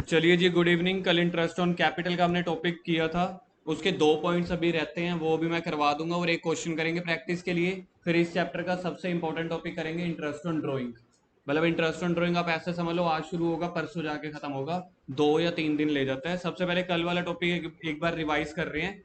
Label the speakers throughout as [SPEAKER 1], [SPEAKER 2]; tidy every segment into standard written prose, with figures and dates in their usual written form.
[SPEAKER 1] चलिए जी, good evening. कल interest on capital का हमने टॉपिक किया था। उसके दो पॉइंट्स अभी रहते हैं, वो भी मैं करवा दूंगा और एक क्वेश्चन करेंगे प्रैक्टिस के लिए। फिर इस चैप्टर का सबसे इंपॉर्टेंट टॉपिक करेंगे इंटरेस्ट ऑन ड्राइंग। मतलब इंटरेस्ट ऑन ड्राइंग आप ऐसे समझ लो, आज शुरू होगा परसों जाके खत्म होगा। 2 या 3 दिन ले जाता है। सबसे पहले कल वाला टॉपिक एक बार रिवाइज कर रहे हैं।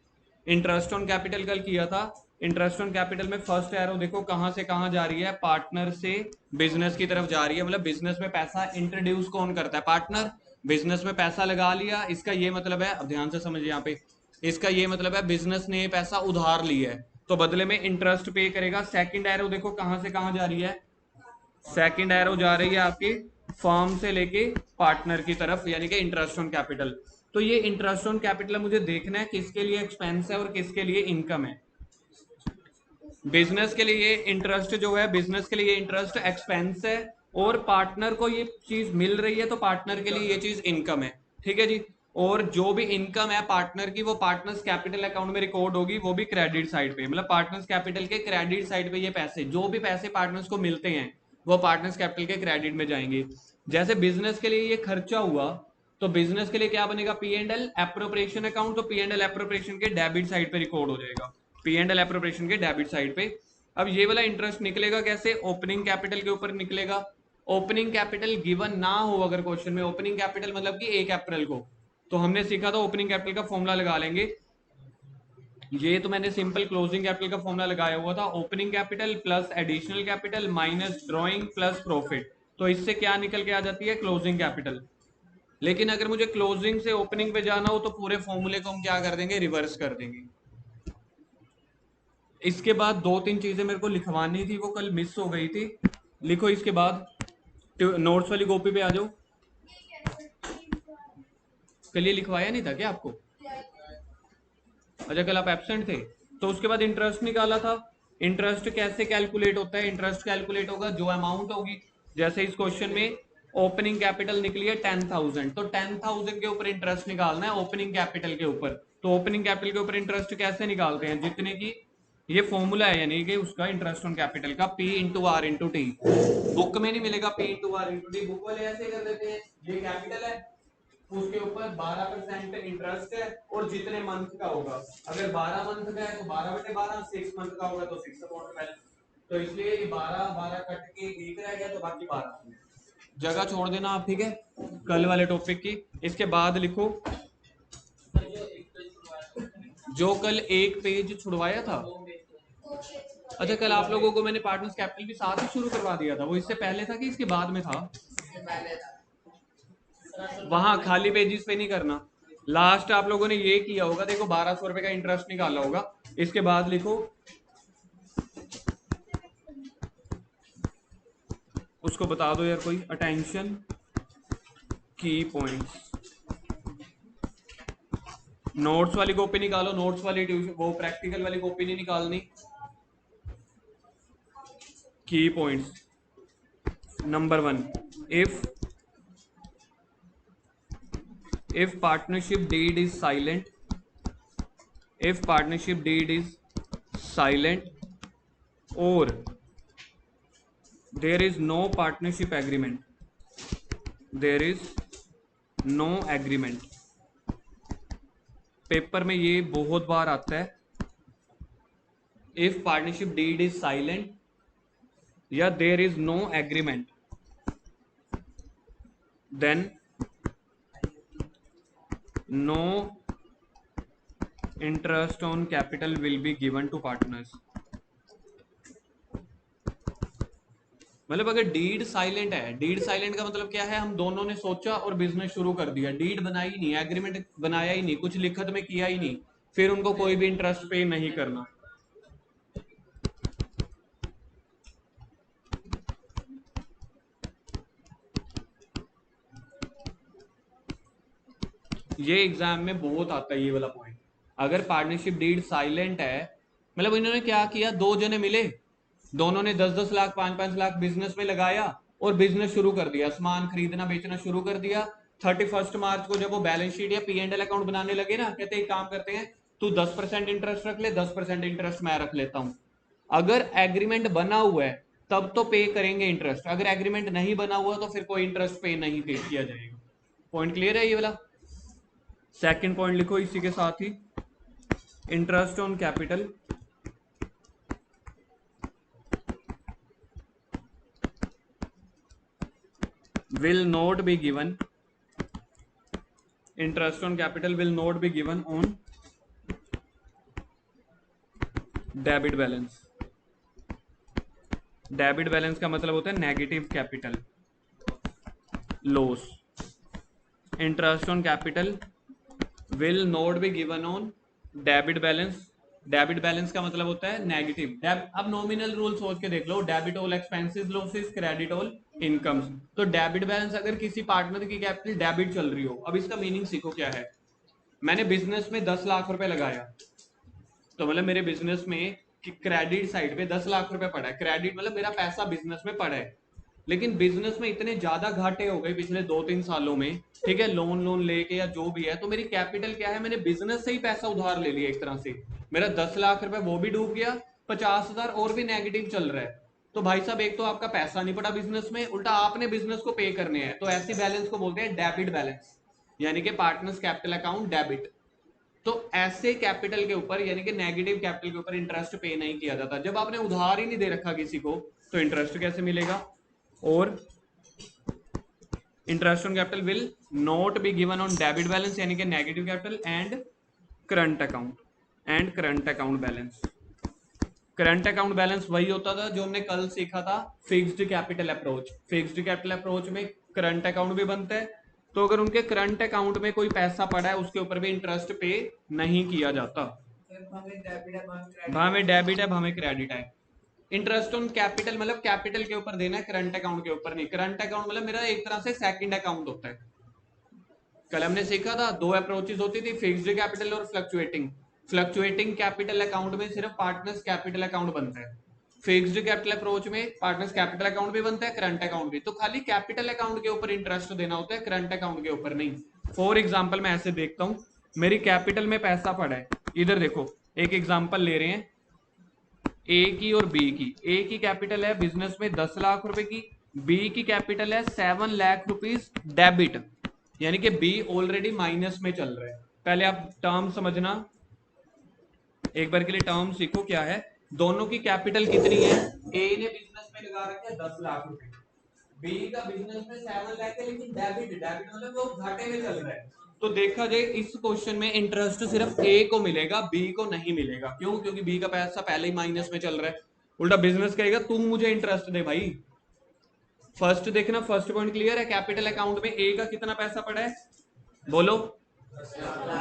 [SPEAKER 1] इंटरेस्ट ऑन कैपिटल कल किया था। इंटरेस्ट ऑन कैपिटल में फर्स्ट एरो देखो कहां से कहां जा रही है, पार्टनर से बिजनेस की तरफ जा रही है। मतलब बिजनेस में पैसा इंट्रोड्यूस कौन करता है? पार्टनर। बिजनेस में पैसा लगा लिया, इसका ये मतलब है, अब ध्यान से समझिए यहाँ पे, इसका ये मतलब है बिजनेस ने ये पैसा उधार लिया है तो बदले में इंटरेस्ट पे करेगा। सेकंड एरो देखो कहां से कहां जा रही है, सेकंड एरो जा रही है आपकी फर्म से लेके पार्टनर की तरफ, यानी कि इंटरेस्ट ऑन कैपिटल। तो ये इंटरेस्ट ऑन कैपिटल मुझे देखना है किसके लिए एक्सपेंस है और किसके लिए इनकम है। बिजनेस के लिए इंटरेस्ट जो है, बिजनेस के लिए इंटरेस्ट एक्सपेंस है और पार्टनर को ये चीज मिल रही है तो पार्टनर के लिए ये चीज इनकम है। ठीक है जी। और जो भी इनकम है पार्टनर की वो पार्टनर्स कैपिटल अकाउंट में रिकॉर्ड होगी, वो भी क्रेडिट साइड पे। मतलब पार्टनर्स कैपिटल के क्रेडिट साइड पे ये पैसे, जो भी पैसे पार्टनर्स को मिलते हैं वो पार्टनर्स कैपिटल के क्रेडिट में जाएंगे। जैसे बिजनेस के लिए ये खर्चा हुआ तो बिजनेस के लिए क्या बनेगा, P and L appropriation account. तो पी एंड एल एप्रोप्रिएशन के डेबिट साइड पे रिकॉर्ड हो जाएगा, पी एंड एल एप्रोप्रिएशन के डेबिट साइड पे। अब ये वाला इंटरेस्ट निकलेगा कैसे? ओपनिंग कैपिटल के ऊपर निकलेगा। ओपनिंग कैपिटल गिवन ना हो अगर क्वेश्चन में, ओपनिंग कैपिटल मतलब कि 1 अप्रैल को, तो हमने सीखा था ओपनिंग कैपिटल का फॉर्मूला लगा लेंगे। ये तो मैंने सिंपल क्लोजिंग कैपिटल का फॉर्मूला लगाया हुआ था, opening capital plus additional capital minus drawing plus profit. तो इससे क्या निकल के आ जाती है? Closing capital. लेकिन अगर मुझे क्लोजिंग से ओपनिंग पे जाना हो तो पूरे फॉर्मूले को हम क्या कर देंगे, रिवर्स कर देंगे। इसके बाद 2-3 चीजें मेरे को लिखवानी थी, वो कल मिस हो गई थी। लिखो इसके बाद, नोट्स वाली कॉपी पे आ जाओ। कल ये लिखवाया नहीं था क्या आपको? अच्छा, कल आप एब्सेंट थे। तो उसके बाद इंटरेस्ट निकाला था। इंटरेस्ट कैसे कैलकुलेट होता है? इंटरेस्ट कैलकुलेट होगा जो अमाउंट होगी, जैसे इस क्वेश्चन में ओपनिंग कैपिटल निकली है 10,000, तो 10,000 के ऊपर इंटरेस्ट निकालना है ओपनिंग कैपिटल के ऊपर। तो ओपनिंग कैपिटल के ऊपर इंटरेस्ट कैसे निकालते हैं? जितने की, ये फॉर्मूला है यानी कि उसका इंटरेस्ट ऑन कैपिटल का, P into R into T. Book में नहीं मिलेगा P into R into T, book वाले ऐसे कर देते हैं, ये कैपिटल है, उसके ऊपर 12% इंटरेस्ट है और जितने मंथ का होगा, अगर 12 मंथ का है तो 12/12, 6 मंथ का होगा तो 6/12। तो इसलिए ये 12 12 कट के एक रह गया तो बाकी 12 जगह छोड़ देना आप, ठीक है, कल वाले टॉपिक की। इसके बाद लिखो जो कल एक पेज छुड़वाया था। अच्छा, कल आप लोगों को मैंने पार्टनर्स कैपिटल भी साथ ही शुरू करवा दिया था, वो इससे पहले था कि इसके बाद में था? वहां खाली पेजेस पे नहीं करना। लास्ट आप लोगों ने ये किया होगा, देखो 1200 रुपए का इंटरेस्ट निकाला होगा। इसके बाद लिखो, उसको बता दो यार कोई, अटेंशन की पॉइंट्स। नोट्स वाली कॉपी निकालो, नोट्स वाली ट्यूशन वो प्रैक्टिकल वाली कॉपी नहीं निकालनी। की points number 1, if partnership deed is silent, if partnership deed is silent or there is no partnership agreement, there is no agreement। Paper में ये बहुत बार आता है, if partnership deed is silent या there is no agreement, then no interest on capital will be given to partners. मतलब अगर deed silent है, डीड साइलेंट का मतलब क्या है? हम दोनों ने सोचा और बिजनेस शुरू कर दिया, डीड बनाई नहीं, एग्रीमेंट बनाया ही नहीं, कुछ लिखत में किया ही नहीं, फिर उनको कोई भी इंटरेस्ट पे नहीं करना। ये एग्जाम में बहुत आता है ये वाला पॉइंट। अगर पार्टनरशिप डीड साइलेंट है, मतलब इन्होंने क्या किया, दो जने मिले, दोनों ने 10-10 लाख 5-5 लाख बिजनेस में लगाया और बिजनेस शुरू कर दिया, सामान खरीदना बेचना शुरू कर दिया। 31 मार्च को जब वो बैलेंस शीट या पी एंड एल अकाउंट बनाने लगे ना, कहते एक काम करते हैं, तू 10% इंटरेस्ट रख ले, 10% इंटरेस्ट मैं रख लेता हूं। अगर एग्रीमेंट बना हुआ है तब तो पे करेंगे इंटरेस्ट, अगर एग्रीमेंट नहीं बना हुआ तो फिर कोई इंटरेस्ट पे नहीं पे किया जाएगा। पॉइंट क्लियर है ये वाला? सेकंड पॉइंट लिखो इसी के साथ ही, interest on capital will not be given, interest on capital will not be given on debit balance. Debit balance का मतलब होता है negative capital loss. Interest on capital will not be given on debit balance. Debit balance का मतलब होता है negative. अब nominal rule सोच के देख लो, debit all expenses losses, credit all incomes. तो डेबिट बैलेंस अगर किसी पार्टनर की कैपिटल डेबिट चल रही हो, अब इसका मीनिंग सीखो क्या है। मैंने बिजनेस में 10 लाख रुपए लगाया, तो मतलब मेरे बिजनेस में क्रेडिट साइड पे 10 लाख रुपए पड़ा है। क्रेडिट मतलब मेरा पैसा बिजनेस में पड़ा है, लेकिन बिजनेस में इतने ज्यादा घाटे हो गए पिछले 2-3 सालों में, ठीक है, लोन लेके या जो भी है, तो मेरी कैपिटल क्या है, मैंने बिजनेस से ही पैसा उधार ले लिया एक तरह से। मेरा 10 लाख रुपए वो भी डूब गया, 50,000 और भी नेगेटिव चल रहा है। तो भाई साहब, एक तो आपका पैसा नहीं पड़ा बिजनेस में, उल्टा आपने बिजनेस को पे करने हैं। तो ऐसी बैलेंस को बोलते हैं डेबिट बैलेंस, यानी कि पार्टनर्स कैपिटल अकाउंट डेबिट। तो ऐसे कैपिटल के ऊपर, यानी कि नेगेटिव कैपिटल के ऊपर इंटरेस्ट पे नहीं किया जाता। जब आपने उधार ही नहीं दे रखा किसी को, तो इंटरेस्ट कैसे मिलेगा? और interest on capital will not be given on debit balance, यानी कि negative capital and current account balance. Current account balance वही होता था जो हमने कल सीखा था, fixed capital approach. Fixed capital approach में करंट अकाउंट भी बनता है, तो अगर उनके करंट अकाउंट में कोई पैसा पड़ा है, उसके ऊपर भी इंटरेस्ट पे नहीं किया जाता। भावे डेबिट है, भावे क्रेडिट है। इंटरेस्ट ऑन कैपिटल मतलब कैपिटल के ऊपर देना है, करंट अकाउंट के ऊपर नहीं। करंट अकाउंट मतलब मेरा एक तरह से सेकंड अकाउंट होता है। कल हमने सीखा था दो अप्रोचेस होती थी, फिक्स्ड कैपिटल और फ्लक्चुएटिंग। फ्लक्चुएटिंग कैपिटल अकाउंट में सिर्फ पार्टनर्स कैपिटल अकाउंट बनता है। फिक्स्ड कैपिटल अप्रोच में पार्टनर्स कैपिटल अकाउंट भी बनता है, करंट अकाउंट भी। तो खाली कैपिटल अकाउंट के ऊपर इंटरेस्ट देना होता है, करंट अकाउंट के ऊपर नहीं। फॉर एग्जाम्पल मैं ऐसे देखता हूं, मेरी कैपिटल में पैसा पड़ा है, इधर देखो एक एग्जाम्पल ले रहे हैं ए की और बी की। ए की कैपिटल है बिजनेस में 10 लाख रुपए की, बी की कैपिटल है 7 लाख रुपीज डेबिट, यानी कि बी ऑलरेडी माइनस में चल रहा है। पहले आप टर्म समझना, एक बार के लिए टर्म सीखो क्या है। दोनों की कैपिटल कितनी है? ए ने बिजनेस में लगा रखा है 10 लाख रुपए, बी का बिजनेस में 7 लाख है, लेकिन डेबिट डेबिट मतलब वो घाटे में चल रहा है। तो देखा जाए इस क्वेश्चन में इंटरेस्ट सिर्फ ए को मिलेगा, बी को नहीं मिलेगा। क्यों? क्योंकि बी का पैसा पहले ही माइनस में चल रहा है। उल्टा बिजनेस कहेगा तू मुझे इंटरेस्ट दे भाई। फर्स्ट देखना, फर्स्ट पॉइंट क्लियर है। कैपिटल अकाउंट में ए का कितना पैसा पड़ा है, बोलो।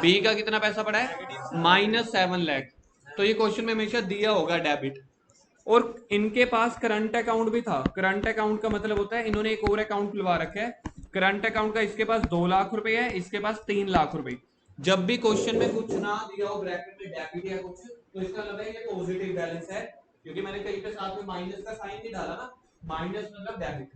[SPEAKER 1] बी का कितना पैसा पड़ा है? -7 लाख। तो ये क्वेश्चन में हमेशा दिया होगा डेबिट। और इनके पास करंट अकाउंट भी था। करंट अकाउंट का मतलब होता है इन्होंने एक और अकाउंट खुलवा रखा है करंट अकाउंट का। इसके पास 2 लाख रुपए है, इसके पास 3 लाख रुपए। जब भी क्वेश्चन में कुछ ना दिया हो ब्रैकेट में डेबिट या कुछ, तो इसका मतलब है ये पॉजिटिव बैलेंस है, क्योंकि मैंने कहीं पे साथ में माइनस का साइन नहीं डाला ना। माइनस मतलब डेबिट।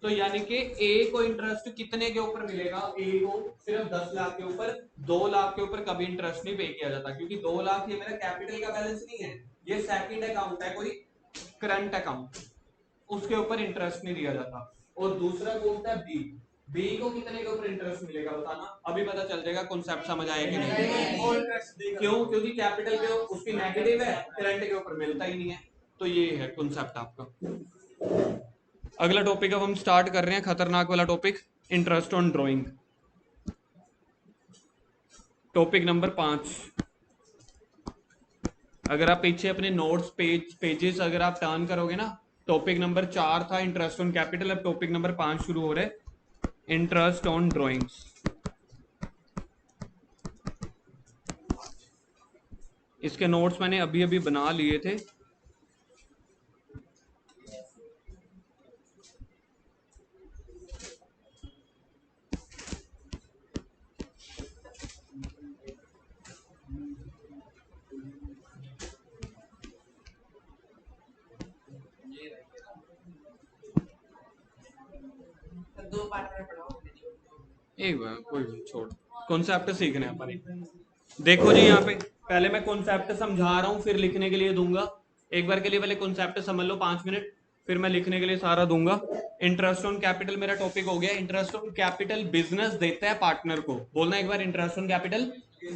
[SPEAKER 1] तो यानी कि ए को इंटरेस्ट कितने के ऊपर मिलेगा? ए को सिर्फ 10 लाख के ऊपर। 2 लाख के ऊपर कभी इंटरेस्ट नहीं पे किया जाता, क्योंकि 2 लाख ये मेरा कैपिटल का बैलेंस नहीं है, ये सेकंड अकाउंट है, कोई करंट अकाउंट, उसके ऊपर इंटरेस्ट नहीं दिया जाता। और दूसरा कौन सा? बी। बी को कितने के ऊपर इंटरेस्ट मिलेगा बताना, अभी पता चल जाएगा कॉन्सेप्ट समझ आया कि नहीं। क्यों? क्योंकि कैपिटल के उसकी नेगेटिव है, करंट के ऊपर मिलता ही नहीं है। तो ये है कॉन्सेप्ट आपका। अगला टॉपिक अब हम स्टार्ट कर रहे हैं, खतरनाक वाला topic, interest on drawing. Topic number 5। अगर आप पीछे अपने नोट्स पेजेस अगर आप टर्न करोगे ना, टॉपिक नंबर 4 था इंटरेस्ट ऑन कैपिटल, अब टॉपिक नंबर 5 शुरू हो रहा है, इंटरेस्ट ऑन ड्राइंग्स। इसके नोट्स मैंने अभी अभी बना लिए थे। एक बार कोई छोड़, कॉन्सेप्ट सीखने हैं अपन। देखो जी, यहाँ पे पहले मैं कॉन्सेप्ट समझा रहा हूँ, फिर लिखने के लिए दूंगा। एक बार के लिए पहले कॉन्सेप्ट समझ लो 5 मिनट। फिर मैं लिखने के लिए सारा दूंगा। इंटरेस्ट ऑन कैपिटल मेरा टॉपिक हो गया। इंटरेस्ट ऑन कैपिटल बिजनेस देता है पार्टनर को, बोलना एक बार, इंटरेस्ट ऑन कैपिटल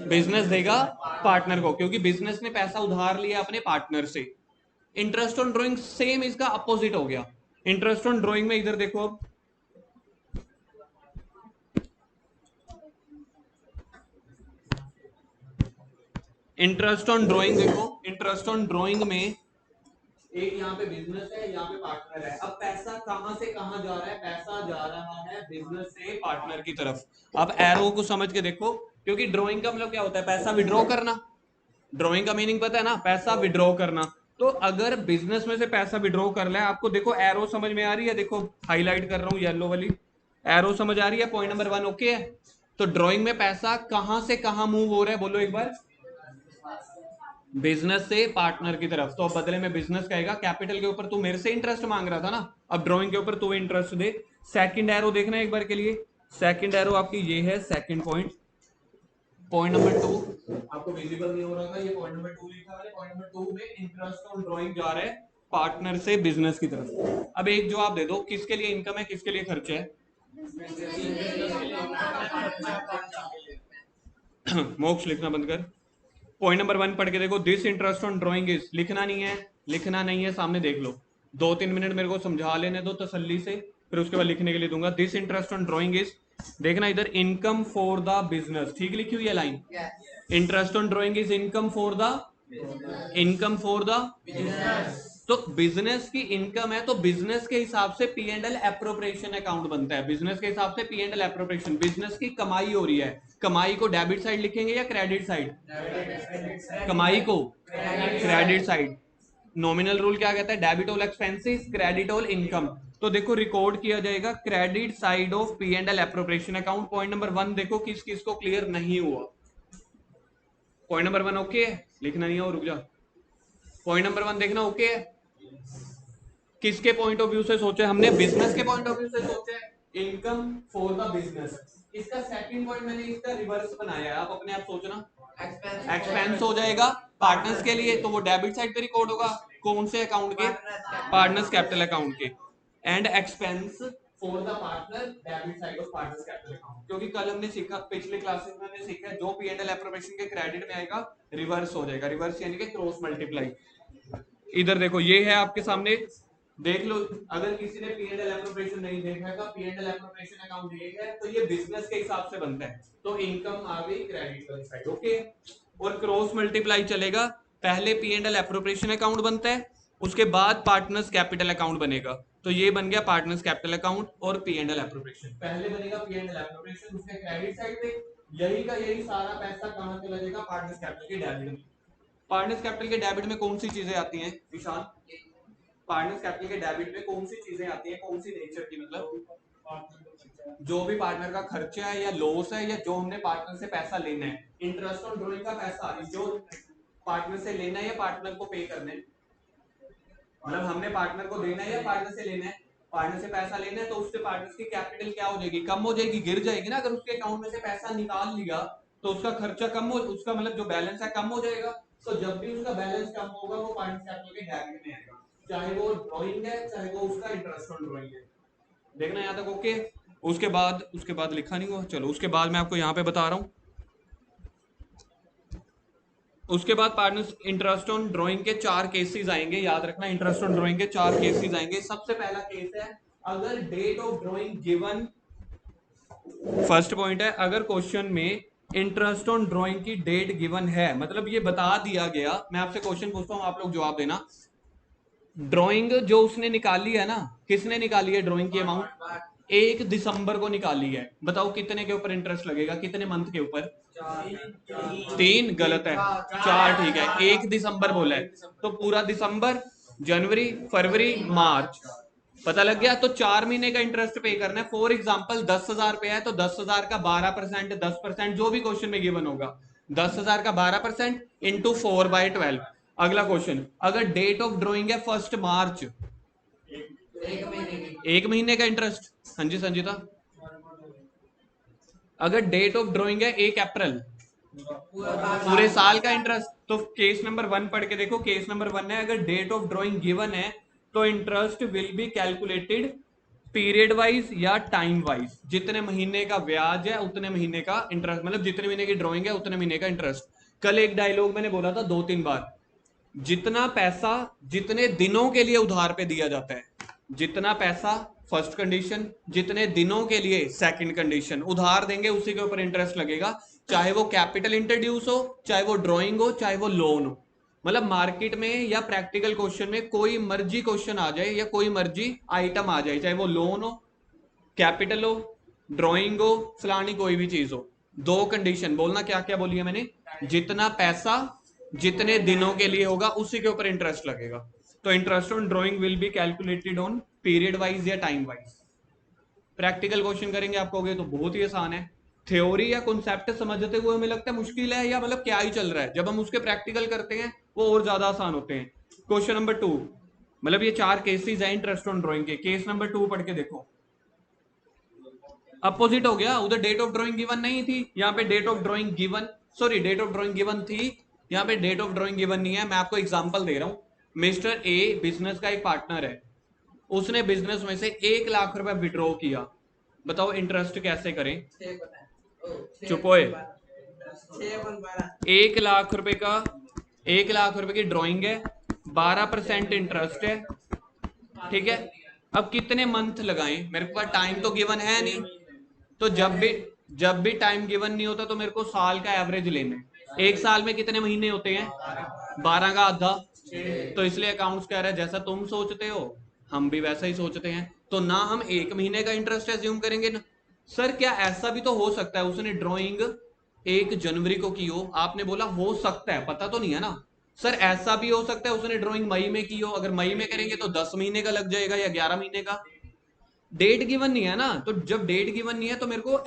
[SPEAKER 1] बिजनेस देगा पार्टनर को, क्योंकि बिजनेस ने पैसा उधार लिया अपने पार्टनर से। इंटरेस्ट ऑन ड्रॉइंग सेम इसका अपोजिट हो गया। इंटरेस्ट ऑन ड्रॉइंग में इधर देखो, अब इंटरेस्ट ऑन ड्रॉइंग देखो, इंटरेस्ट ऑन ड्रॉइंग में एक यहाँ पे बिजनेस है, यहाँ पे पार्टनर है। अब पैसा कहां से कहां जा रहा है? पैसा जा रहा है बिजनेस से पार्टनर की तरफ। अब एरो को समझ के देखो, क्योंकि ड्रॉइंग का मतलब क्या होता है? पैसा विड्रॉ करना। ड्रॉइंग का मीनिंग पता है ना, पैसा विड्रॉ करना। तो अगर बिजनेस में से पैसा विड्रॉ कर ले, आपको देखो एरो समझ में आ रही है, देखो हाईलाइट कर रहा हूं येलो वाली एरो, समझ आ रही है? पॉइंट नंबर 1 ओके है। तो ड्रॉइंग में पैसा कहां से कहां मूव हो रहा है, बोलो एक बार? बिजनेस से पार्टनर की तरफ। तो अब बदले में बिजनेस कहेगा कैपिटल के ऊपर तू मेरे से इंटरेस्ट मांग रहा था ना, अब ड्रॉइंग के ऊपर तू इंटरेस्ट दे। सेकंड एरो देखना एक बार के लिए, सेकंड एरो आपकी ये है, सेकंड पॉइंट, पॉइंट नंबर 2 आपको विजिबल नहीं हो रहा था, ये पॉइंट नंबर 2 लिखा है। पॉइंट नंबर 2 में इंटरेस्ट ऑन ड्रॉइंग जा रहा है पार्टनर से बिजनेस की तरफ। अब एक जवाब दे दो, किसके लिए इनकम है, किसके लिए खर्चा है? मोक्ष लिखना बंद कर। पॉइंट नंबर 1 पढ़ के देखो, this interest on drawing is, लिखना नहीं है, लिखना नहीं है, सामने देख लो। 2-3 मिनट मेरे को समझा लेने दो तसल्ली से, फिर उसके बाद लिखने के लिए दूंगा। This interest on drawing is, देखना इधर, इनकम फॉर द बिजनेस, ठीक लिखी हुई है line. Interest on drawing is income for the, income for the तो बिजनेस की इनकम है, तो बिजनेस के हिसाब से P and L appropriation account बनता है। बिजनेस के हिसाब से P and L appropriation, business की कमाई हो रही है, कमाई को डेबिट साइड लिखेंगे या क्रेडिट साइड? कमाई को क्रेडिट साइड। नॉमिनल रूल क्या कहता है? Debit all expenses, credit all income. तो देखो रिकॉर्ड किया जाएगा credit side of P and L appropriation account. Point number 1 देखो किस किस को क्लियर नहीं हुआ। पॉइंट नंबर 1 ओके है, लिखना नहीं हो, रुक जा। पॉइंट नंबर 1 देखना ओके है। किसके पॉइंट ऑफ व्यू से सोचे हमने? बिजनेस के पॉइंट ऑफ व्यू से सोचे, इनकम फॉर द बिजनेस। इसका सेकंड पॉइंट मैंने इसका रिवर्स बनाया है, आप अपने आप सोचना। एक्सपेंस हो जाएगा पार्टनर्स के लिए, तो वो डेबिट साइड पे रिकॉर्ड होगा, कौन से अकाउंट के? पार्टनर्स कैपिटल अकाउंट के। And expense for the partner, debit side of partners capital account. क्योंकि कल हमने सीखा, पिछले क्लासेस में हमने सीखा, जो पी एंड एल एप्रोप्रिएशन के क्रेडिट में आएगा रिवर्स हो जाएगा। रिवर्स यानी कि क्रॉस मल्टीप्लाई। इधर देखो ये है आपके सामने, देख लो। अगर किसी ने पी एंड एल एप्रोप्रिएशन नहीं देखा है, P and L appropriation account ये है, तो ये बिजनेस के हिसाब से बनता है। तो इनकम आ गई क्रेडिट वाली साइड, ओके। और क्रॉस मल्टीप्लाई चलेगा, पहले P and L appropriation account बनता है, उसके बाद पार्टनर्स कैपिटल अकाउंट बनेगा। तो ये बन गया पार्टनर्स कैपिटल अकाउंट और पी एंड एल एप्रोप्रिएशन। पहले बनेगा पी एंड एल एप्रोप्रिएशन, उसके क्रेडिट साइड पे, यही का यही सारा पैसा कहां चला जाएगा? पार्टनर्स कैपिटल के डेबिट में। पार्टनर्स कैपिटल के डेबिट में कौन सी चीजें आती हैं विशाल? पार्टनर्स कैपिटल के डेबिट में कौन सी चीजें आती हैं, कौन सी नेचर की? मतलब जो भी पार्टनर का खर्चा है या लॉस है, या जो हमने पार्टनर से पैसा लेना है। इंटरेस्ट ऑन ड्रॉइंग का पैसा जो पार्टनर से लेना है या पार्टनर को पे करना है, मतलब हमने पार्टनर को देना है या पार्टनर से लेना है? पार्टनर से पैसा लेना है, तो उससे पार्टनर की कैपिटल क्या हो जाएगी? कम हो जाएगी, गिर जाएगी ना। अगर उसके अकाउंट में से पैसा निकाल लिया तो उसका खर्चा कम हो, उसका मतलब जो बैलेंस है कम हो जाएगा। तो जब भी उसका बैलेंस कम होगा, वो पार्टनर कैपिटल के डेबिट में आएगा, चाहे वो ड्राइंग है, चाहे वो उसका इंटरेस्ट ऑन ड्राइंग है। देखना यहाँ तक ओके। उसके बाद लिखा नहीं हुआ, चलो उसके बाद मैं आपको यहाँ पे बता रहा हूँ। उसके बाद पार्टनर्स इंटरेस्ट ऑन ड्राइंग के 4 केसेस आएंगे, याद रखना। इंटरेस्ट ऑन ड्राइंग के 4 केसेस आएंगे। सबसे पहला केस है, अगर date of drawing given, first point है, अगर क्वेश्चन में इंटरेस्ट ऑन ड्राइंग की डेट गिवन है, मतलब ये बता दिया गया, मैं आपसे क्वेश्चन पूछता हूं, आप लोग जवाब देना। ड्राइंग जो उसने निकाली है ना, किसने निकाली है ड्राइंग की अमाउंट? 1 दिसंबर को निकाली है। बताओ कितने के ऊपर इंटरेस्ट लगेगा, कितने मंथ के ऊपर? 3 गलत है, 4 ठीक है। 1 दिसंबर बोला है, तो पूरा दिसंबर, जनवरी, फरवरी, मार्च, पता लग गया। तो 4 महीने का इंटरेस्ट पे करना है। फॉर एग्जाम्पल 10,000 पे है, तो 10,000 का 12%, 10%, जो भी क्वेश्चन में गिवन होगा, 10,000 का 12% इंटू 4/12। अगला क्वेश्चन, अगर डेट ऑफ ड्रॉइंग है 1 मार्च, 1 महीने का इंटरेस्ट। हाँ जी संजीता, अगर डेट ऑफ ड्रॉइंग है 1 अप्रैल, पूरे साल का इंटरेस्ट। तो केस नंबर 1 पढ़ के देखो, केस नंबर 1 है, अगर डेट ऑफ ड्रॉइंग गिवन है तो interest will be calculated period wise या टाइम वाइज। जितने महीने का ब्याज है उतने महीने का इंटरेस्ट, मतलब जितने महीने की ड्राइंग है उतने महीने का इंटरेस्ट। कल एक डायलॉग मैंने बोला था 2-3 बार, जितना पैसा जितने दिनों के लिए उधार पे दिया जाता है, जितना पैसा फर्स्ट कंडीशन, जितने दिनों के लिए सेकंड कंडीशन, उधार देंगे उसी के ऊपर इंटरेस्ट लगेगा, चाहे वो कैपिटल इंट्रोड्यूस हो, चाहे वो ड्राइंग हो, चाहे वो लोन हो। मतलब मार्केट में या प्रैक्टिकल क्वेश्चन में कोई मर्जी क्वेश्चन आ जाए या कोई मर्जी आइटम आ जाए, चाहे वो लोन हो, कैपिटल हो, ड्राइंग हो, फलानी कोई भी चीज हो, दो कंडीशन बोलना, क्या क्या बोली है मैंने, जितना पैसा जितने दिनों के लिए होगा उसी के ऊपर इंटरेस्ट लगेगा। तो interest on drawing will be calculated on period wise या टाइम वाइज। प्रैक्टिकल क्वेश्चन करेंगे आप कहोगे तो बहुत ही आसान है, थ्योरी या कॉन्सेप्ट समझते हुए हमें लगता है मुश्किल है या मतलब क्या ही चल रहा है, जब हम उसके प्रैक्टिकल करते हैं वो और ज्यादा आसान होते हैं। क्वेश्चन नंबर 2, मतलब ये 4 केसेस है इंटरेस्ट ऑन ड्राइंग के। केस नंबर 2 पढ़ के देखो, अपोजिट हो गया, उधर डेट ऑफ ड्राइंग गिवन नहीं थी, यहाँ पे date of drawing given, sorry date of drawing given थी, यहाँ पे डेट ऑफ ड्राइंग गिवन नहीं है। मैं आपको एग्जांपल दे रहा हूं, मिस्टर ए बिजनेस का एक पार्टनर है, उसने बिजनेस में से 1 लाख रुपए विड्रॉ किया, बताओ इंटरेस्ट कैसे करें। चुपोए, 1 लाख रुपए का, 1 लाख रुपए की ड्राइंग है, 12% इंटरेस्ट है, ठीक है। अब कितने मंथ लगाएं, मेरे पास टाइम तो गिवन है नहीं, तो जब भी टाइम गिवन नहीं होता तो मेरे को साल का एवरेज लेना है। एक साल में कितने महीने होते हैं, 12 का आधा, तो इसलिए अकाउंट्स कह रहा है जैसा तुम सोचते हो हम भी वैसा ही सोचते हैं, तो ना हम 1 महीने का इंटरेस्ट एज्यूम करेंगे ना। सर क्या ऐसा भी तो हो सकता है उसने ड्राइंग 1 जनवरी को की हो, आपने बोला हो सकता है, पता तो नहीं है ना। सर ऐसा भी हो सकता है उसने ड्राइंग मई में की हो, अगर मई में करेंगे तो 10 महीने का लग जाएगा या 11 महीने का, डेट गिवन नहीं है ना। तो जब डेट गिवन नहीं है तो मेरे को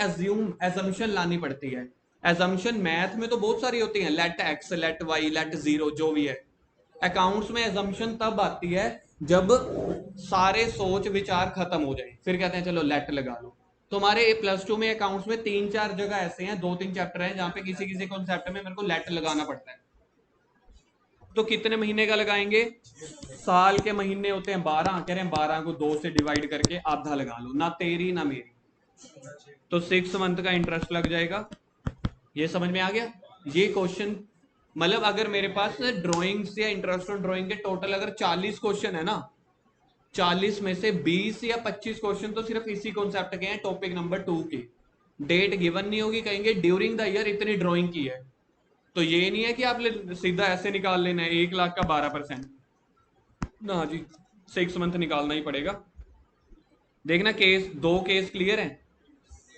[SPEAKER 1] एजम्पशन लानी पड़ती है। एजम्पशन मैथ में तो बहुत सारी होती है, let X, let Y, let zero, जो भी है। अकाउंट्स में एजम्पशन तब आती है जब सारे सोच विचार खत्म हो जाए, फिर कहते हैं चलो लेट लगा लो। तुम्हारे +2 में अकाउंट्स में 3-4 जगह ऐसे हैं, 2-3 चैप्टर हैं जहां पे किसी किसी कॉन्सेप्ट में मेरे को लेट लगाना पड़ता है। तो कितने महीने का लगाएंगे, साल के महीने होते हैं 12, कह रहे हैं 12 को 2 से डिवाइड करके आधा लगा लो, ना तेरी ना मेरी, तो 6 मंथ का इंटरेस्ट लग जाएगा। ये समझ में आ गया। ये क्वेश्चन मतलब अगर मेरे पास ड्राइंग्स या इंटरेस्ट ऑन ड्राइंग के टोटल अगर 40 क्वेश्चन है ना, 40 में से 20 या 25 क्वेश्चन तो सिर्फ इसी कॉन्सेप्ट के हैं, टॉपिक नंबर 2 के। डेट गिवन नहीं होगी, कहेंगे ड्यूरिंग द ईयर इतनी ड्राइंग की है, तो ये नहीं है कि आप सीधा ऐसे निकाल लेना है 1 लाख का 12%, ना जी, 6 मंथ निकालना ही पड़ेगा। देखना केस 2 केस क्लियर है,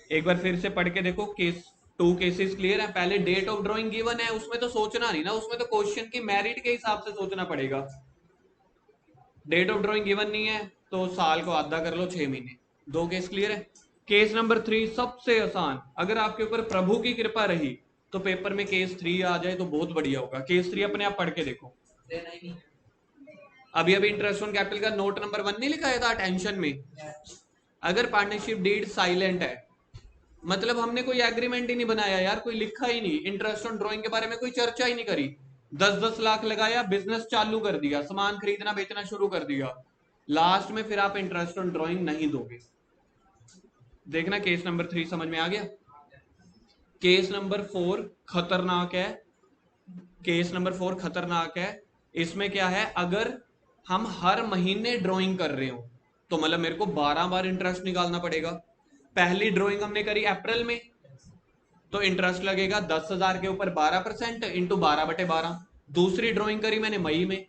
[SPEAKER 1] एक बार फिर से पढ़ के देखो, केस 2 केसेस क्लियर है। पहले डेट ऑफ ड्राइंग गिवन है, उसमें तो सोचना नहीं ना, उसमें तो क्वेश्चन की मेरिट के हिसाब से सोचना पड़ेगा। डेट ऑफ ड्राइंग गिवन नहीं है तो साल को आधा कर लो, 6 महीने। 2 केस क्लियर है। केस नंबर 3 सबसे आसान, अगर आपके ऊपर प्रभु की कृपा रही तो पेपर में केस 3 आ जाए तो बहुत बढ़िया होगा। केस 3 अपने आप पढ़ के देखो, अभी अभी इंटरेस्ट ऑन कैपिटल का नोट नंबर 1 नहीं लिखाया था अटेंशन में, अगर पार्टनरशिप डीड साइलेंट है मतलब हमने कोई एग्रीमेंट ही नहीं बनाया यार, कोई लिखा ही नहीं, इंटरेस्ट ऑन ड्राइंग के बारे में कोई चर्चा ही नहीं करी, 10-10 लाख लगाया, बिजनेस चालू कर दिया, सामान खरीदना बेचना शुरू कर दिया, लास्ट में फिर आप इंटरेस्ट ऑन ड्राइंग नहीं दोगे। देखना केस नंबर 3 समझ में आ गया। केस नंबर 4 खतरनाक है, केस नंबर 4 खतरनाक है। इसमें क्या है, अगर हम हर महीने ड्राइंग कर रहे हो तो मतलब मेरे को 12 बार इंटरेस्ट निकालना पड़ेगा। पहली ड्राइंग हमने करी अप्रैल में तो इंटरेस्ट लगेगा 10,000 के ऊपर 12% इंटू 12/12। दूसरी ड्राइंग करी मैंने मई में,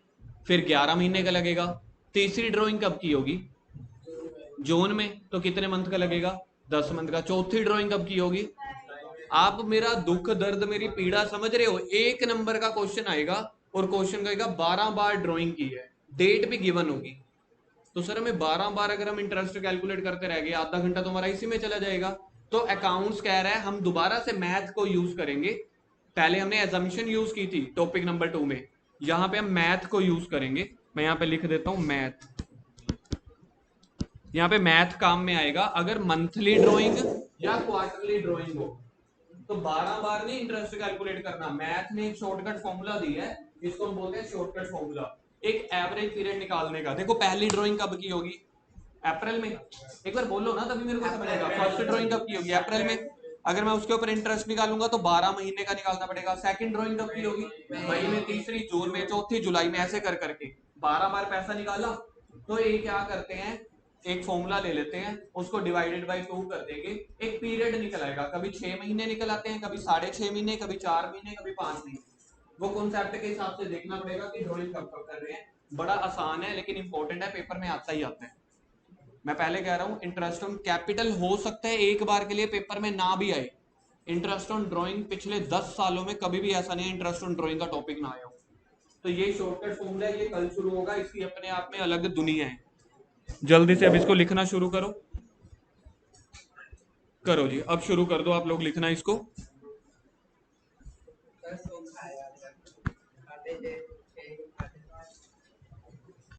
[SPEAKER 1] फिर 11 महीने का लगेगा। तीसरी ड्राइंग कब की होगी, जून में, तो कितने मंथ का लगेगा, 10 मंथ का। चौथी ड्राइंग कब की होगी, आप मेरा दुख दर्द मेरी पीड़ा समझ रहे हो, 1 नंबर का क्वेश्चन आएगा और क्वेश्चन कहेगा 12 बार ड्राइंग की है, डेट भी गिवन होगी, तो सर हमें 12 बार अगर हम इंटरेस्ट कैलकुलेट करते रह गए आधा घंटा तो हमारा इसी में चला जाएगा। तो अकाउंट्स कह रहा है हम दोबारा से मैथ को यूज करेंगे, पहले हमने एजम्पशन यूज की थी टॉपिक नंबर 2 में, यहां पे हम मैथ को यूज करेंगे। मैं यहां पे लिख देता हूं मैथ, यहां पे मैथ काम में आएगा। अगर मंथली ड्राइंग या क्वार्टरली ड्राइंग हो तो 12 बार नहीं इंटरेस्ट कैलकुलेट करना, मैथ ने एक शॉर्टकट फॉर्मूला दी है, इसको हम बोलते हैं शॉर्टकट फॉर्मूला। एक एवरेज पीरियड निकालने का। देखो पहली ड्राइंग कब की होगी? अप्रैल में। एक बार बोलो ना तभी मेरे को समझेगा। फर्स्ट ड्राइंग कब की होगी? अप्रैल में। अगर मैं उसके ऊपर इंटरेस्ट निकालूंगा तो 12 महीने का निकालना पड़ेगा। सेकंड ड्राइंग कब की होगी? मई में, तीसरी जून में, चौथी जुलाई में, ऐसे कर करके 12 बार पैसा निकाला। तो ये क्या करते हैं, एक फॉर्मूला ले लेते हैं, उसको डिवाइडेड बाई 2 कर देंगे, एक पीरियड निकल आएगा। कभी 6 महीने निकल आते हैं, कभी 6.5 महीने, कभी 4 महीने, कभी 5 महीने। वो कॉन्सेप्ट के हिसाब से देखना पड़ेगा कि ड्राइंग कब कब कर रहे हैं। बड़ा आसान है लेकिन इंपॉर्टेंट है, पेपर में आता ही आता है। मैं पहले कह रहा हूं इंटरेस्ट ऑन कैपिटल हो सकता है एक बार के लिए पेपर में ना भी आए। इंटरेस्ट ऑन ड्राइंग पिछले 10 सालों में कभी भी ऐसा नहीं है इंटरेस्ट ऑन ड्राइंग का टॉपिक ना आया हो। तो ये शॉर्टकट फॉर्मूला है, ये कल शुरू होगा, इसकी अपने आप में अलग दुनिया है। जल्दी से अब इसको लिखना शुरू करो। करो जी, अब शुरू कर दो आप लोग लिखना इसको।